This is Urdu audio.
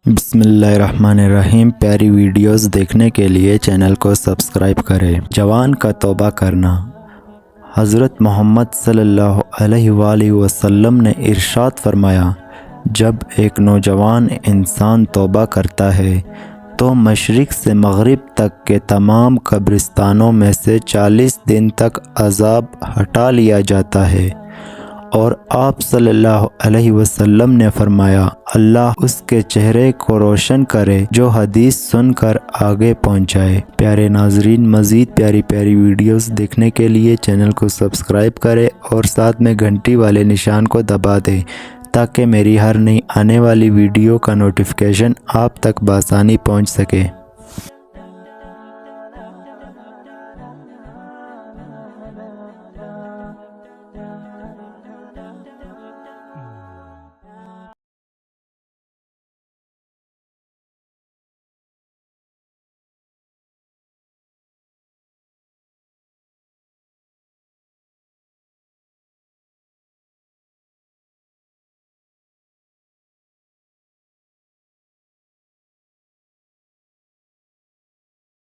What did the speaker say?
بسم اللہ الرحمن الرحیم۔ پیاری ویڈیوز دیکھنے کے لیے چینل کو سبسکرائب کریں۔ جوان کا توبہ کرنا۔ حضرت محمد صلی اللہ علیہ وآلہ وسلم نے ارشاد فرمایا، جب ایک نوجوان انسان توبہ کرتا ہے تو مشرق سے مغرب تک کے تمام قبرستانوں میں سے 40 دن تک عذاب ہٹا لیا جاتا ہے، اور آپ صلی اللہ علیہ وسلم نے فرمایا، اللہ اس کے چہرے کو روشن کرے جو حدیث سن کر آگے پہنچ جائے۔ پیارے ناظرین، مزید پیاری ویڈیوز دیکھنے کے لیے چینل کو سبسکرائب کرے اور ساتھ میں گھنٹی والے نشان کو دبا دیں تاکہ میری ہر نئی آنے والی ویڈیو کا نوٹیفیکیشن آپ تک بآسانی پہنچ سکے۔